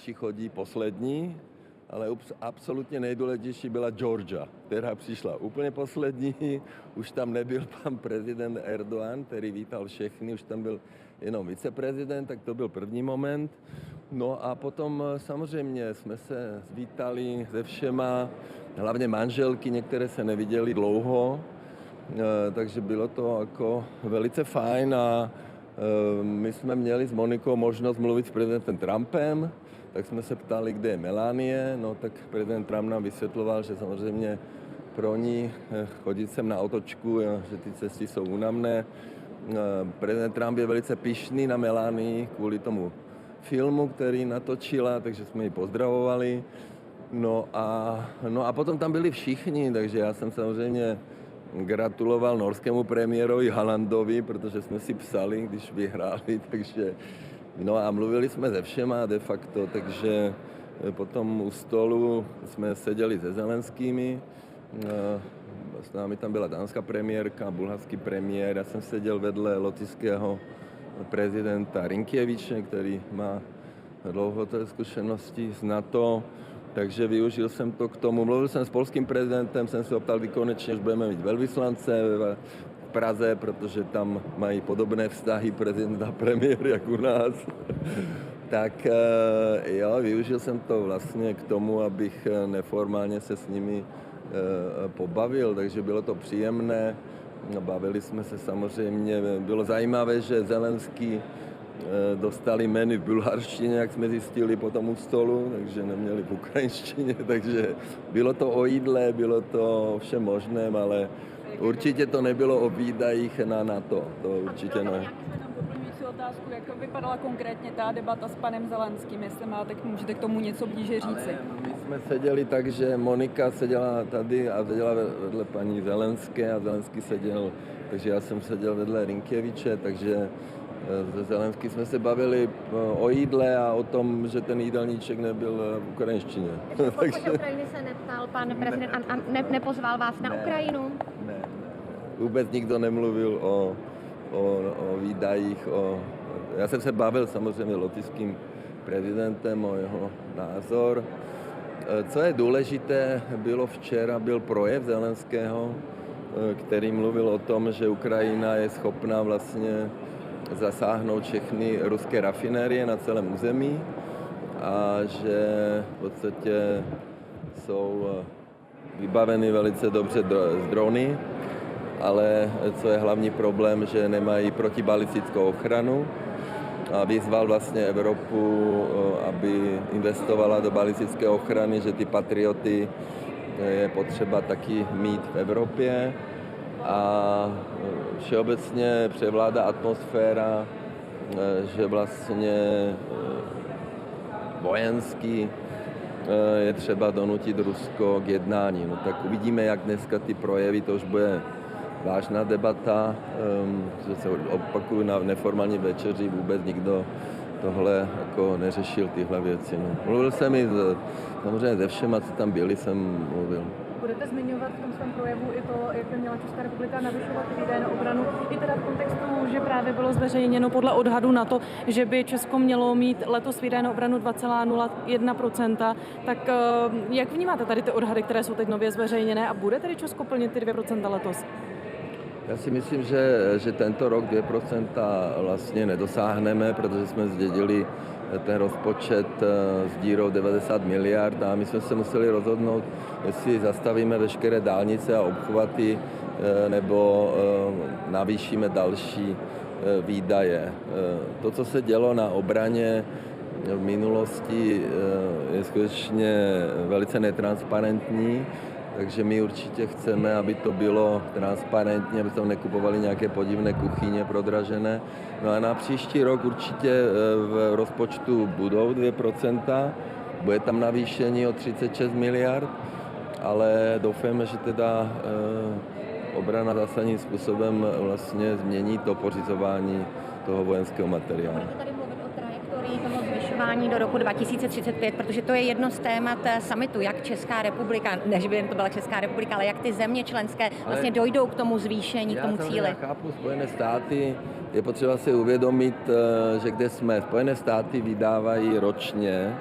Češi chodí poslední, ale absolutně nejdůležitější byla Georgia, která přišla úplně poslední. Už tam nebyl pan prezident Erdogan, který vítal všechny, už tam byl jenom viceprezident, tak to byl první moment. No a potom samozřejmě jsme se zvítali se všema, hlavně manželky, některé se neviděli dlouho, takže bylo to jako velice fajn a my jsme měli s Monikou možnost mluvit s prezidentem Trumpem, tak jsme se ptali, kde je Melanie, no tak prezident Trump nám vysvětloval, že samozřejmě pro ní chodit sem na otočku, že ty cesty jsou únavné. Prezident Trump je velice pyšný na Melanii kvůli tomu filmu, který natočila, takže jsme ji pozdravovali. No a potom tam byli všichni, takže já jsem samozřejmě gratuloval norskému premiérovi Haalandovi, protože jsme si psali, když vyhráli, takže no a mluvili jsme se všema de facto, takže potom u stolu jsme seděli se Zelenskými, s námi tam byla dánská premiérka, bulharský premiér, já jsem seděl vedle lotyšského prezidenta Rinkěviče, který má dlouholeté zkušenosti z NATO, takže využil jsem to k tomu. Mluvil jsem s polským prezidentem, jsem se optal, kdy konečně už budeme mít velvyslance v Praze, protože tam mají podobné vztahy prezident a premiér, jak u nás. Tak jo, využil jsem to vlastně k tomu, abych neformálně se s nimi pobavil, takže bylo to příjemné. Bavili jsme se samozřejmě, bylo zajímavé, že Zelenský dostali jmény v bulharštině, jak jsme zjistili potom u stolu, takže neměli v ukrajinštině, takže bylo to o jídle, bylo to o všem možném, ale určitě to nebylo o výdajích na NATO, to určitě ne. Doplňující otázku, jak vypadala konkrétně ta debata s panem Zelenským, jestli můžete k tomu něco blíže říci. My jsme seděli tak, že Monika seděla tady a seděla vedle paní Zelenské a Zelenský seděl, takže já jsem seděl vedle Rinkěviče, takže se Zelenským jsme se bavili o jídle a o tom, že ten jídelníček nebyl v ukrajinštině. Takže Ukrajiny se neptal pan prezident a nepozval vás na Ukrajinu? Ne. Vůbec nikdo nemluvil o výdajích. Já jsem se bavil samozřejmě lotyšským prezidentem o jeho názor. Co je důležité, byl projev Zelenského, který mluvil o tom, že Ukrajina je schopná vlastně zasáhnout všechny ruské rafinérie na celém území a že v podstatě jsou vybaveny velice dobře z drony, ale co je hlavní problém, že nemají protibalistickou ochranu a vyzval vlastně Evropu, aby investovala do balistické ochrany, že ty patrioty je potřeba taky mít v Evropě. A všeobecně převládá atmosféra, že vlastně vojenský je třeba donutit Rusko k jednání. No tak uvidíme, jak dneska ty projevy, to už bude vážná debata, že se opakuju na neformální večeři, vůbec nikdo tohle jako neřešil tyhle věci. No. Mluvil jsem i samozřejmě ze všema, co tam byli, jsem mluvil. Budete zmiňovat v tom svém projevu i to, jak by měla Česká republika navyšovat výdaje na obranu, i teda v kontextu, že právě bylo zveřejněno podle odhadu na to, že by Česko mělo mít letos výdaje na obranu 2,01%, tak jak vnímáte tady ty odhady, které jsou teď nově zveřejněné a bude tedy Česko plnit ty 2% letos? Já si myslím, že tento rok 2% vlastně nedosáhneme, protože jsme zdědili ten rozpočet s dírou 90 miliard a my jsme se museli rozhodnout, jestli zastavíme veškeré dálnice a obchvaty nebo navýšíme další výdaje. To, co se dělo na obraně v minulosti, je skutečně velice netransparentní. Takže my určitě chceme, aby to bylo transparentní, aby tam nekupovali nějaké podivné kuchyně prodražené. No a na příští rok určitě v rozpočtu budou 2%, bude tam navýšení o 36 miliard, ale doufáme, že teda obrana zásadním způsobem vlastně změní to pořizování toho vojenského materiálu. Toho zvyšování do roku 2035, protože to je jedno z témat summitu, jak Česká republika, než by jen to byla Česká republika, ale jak ty země členské vlastně dojdou k tomu zvýšení, k tomu cíli. Já chápu Spojené státy, je potřeba si uvědomit, že kde jsme. Spojené státy vydávají ročně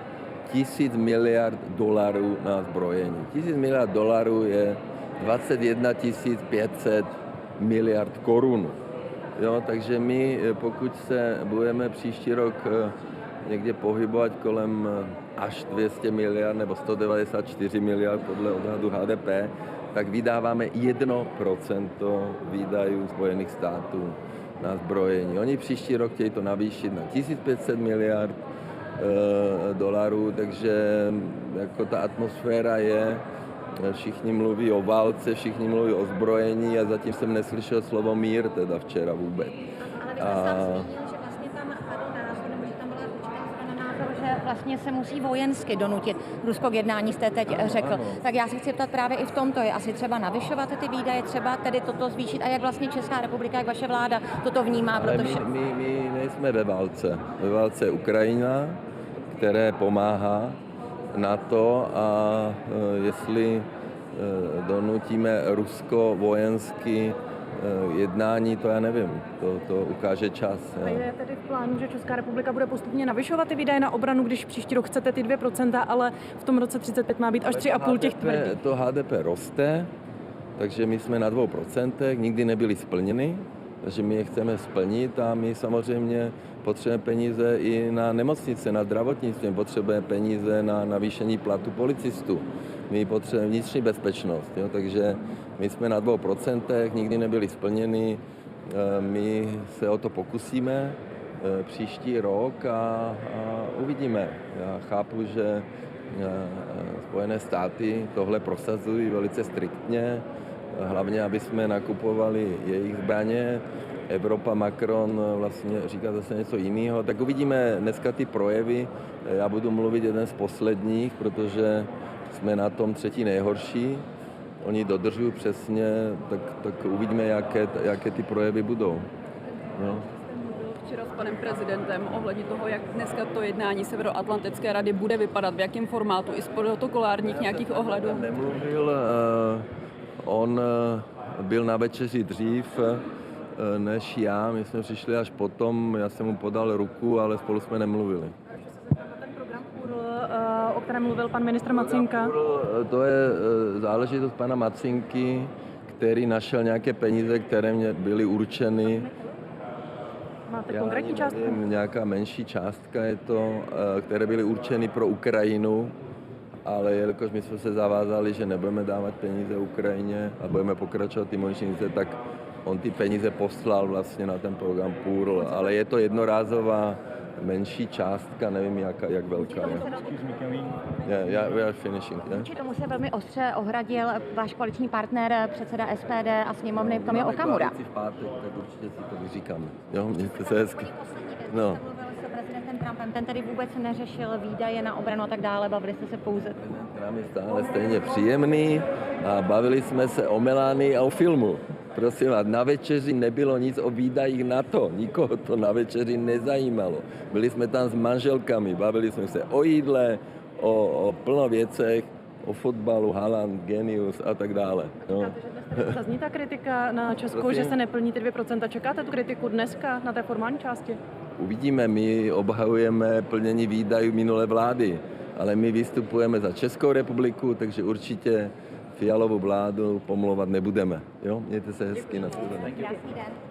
1000 miliard dolarů na zbrojení. 1000 miliard dolarů je 21 500 miliard korun. Jo, takže my, pokud se budeme příští rok někde pohybovat kolem až 200 miliard nebo 194 miliard podle odhadu HDP, tak vydáváme 1% výdajů Spojených států na zbrojení. Oni příští rok chtějí to navýšit na 1500 miliard dolarů, takže jako ta atmosféra je, všichni mluví o válce, všichni mluví o zbrojení a zatím jsem neslyšel slovo mír teda včera vůbec. Že vlastně se musí vojensky donutit Rusko k jednání, jste teď řekl. Ano. Tak já se chci ptat právě i v tomto, je asi třeba navyšovat ty výdaje, třeba tedy toto zvýšit a jak vlastně Česká republika, jak vaše vláda toto vnímá, Ale protože... my nejsme ve válce. Ve válce je Ukrajina, které pomáhá NATO a jestli donutíme Rusko vojensky jednání, to já nevím, to ukáže čas. A je tedy v plánu, že Česká republika bude postupně navyšovat ty výdaje na obranu, když příští rok chcete ty 2%, ale v tom roce 35 má být až 3,5 těch tvrdých? To HDP roste, takže my jsme na 2%, nikdy nebyly splněny, takže my je chceme splnit a my samozřejmě potřebujeme peníze i na nemocnice, na zdravotnictví, potřebujeme peníze na navýšení platu policistů. My potřebujeme vnitřní bezpečnost, jo, takže my jsme na 2%, nikdy nebyly splněny, my se o to pokusíme příští rok a uvidíme. Já chápu, že Spojené státy tohle prosazují velice striktně, hlavně, aby jsme nakupovali jejich zbraně. Evropa, Macron vlastně říká zase něco jiného. Tak uvidíme dneska ty projevy. Já budu mluvit jeden z posledních, protože jsme na tom třetí nejhorší. Oni dodržují přesně, tak uvidíme, jaké ty projevy budou. No. Včera s panem prezidentem ohledně toho, jak dneska to jednání Severoatlantické rady bude vypadat, v jakém formátu, i z protokolárních nějakých ohledů. Nemluvil, on byl na večeři dřív než já, my jsme přišli až potom, já jsem mu podal ruku, ale spolu jsme nemluvili. Ten program URL, o kterém mluvil pan ministr Macinka. To je záležitost pana Macinky, který našel nějaké peníze, které mě byly určeny. Máte konkrétní částku? Nějaká menší částka je to, které byly určeny pro Ukrajinu, ale jelikož my jsme se zavázali, že nebudeme dávat peníze Ukrajině a budeme pokračovat ty možnice, tak on ty peníze poslal vlastně na ten program PURL, ale je to jednorázová menší částka, nevím jak velká je. We are finishing. Vůči tomu se velmi ostře ohradil váš koaliční partner, předseda SPD a sněmovny Tomio Okamura. V pátek, tak určitě si to vyříkáme. Jo, mějte se hezky. No. S prezidentem Trumpem, ten tedy vůbec neřešil výdaje na obranu a tak dále, bavili jste se pouze... Trump je stále stejně příjemný a bavili jsme se o Melánii a o filmu. Prosím vás, na večeři nebylo nic o výdajích NATO, nikoho to na večeři nezajímalo. Byli jsme tam s manželkami, bavili jsme se o jídle, o plno věcech, o fotbalu, Haaland, Genius a tak dále. No. Zazní ta kritika na Česko, Prosím? že se neplní ty 2%. Čekáte tu kritiku dneska na té formální části? Uvidíme, my obhajujeme plnění výdajů minulé vlády, ale my vystupujeme za Českou republiku, takže určitě Fialovou vládu pomlouvat nebudeme. Jo? Mějte se hezky, na shledanou. Krásný den.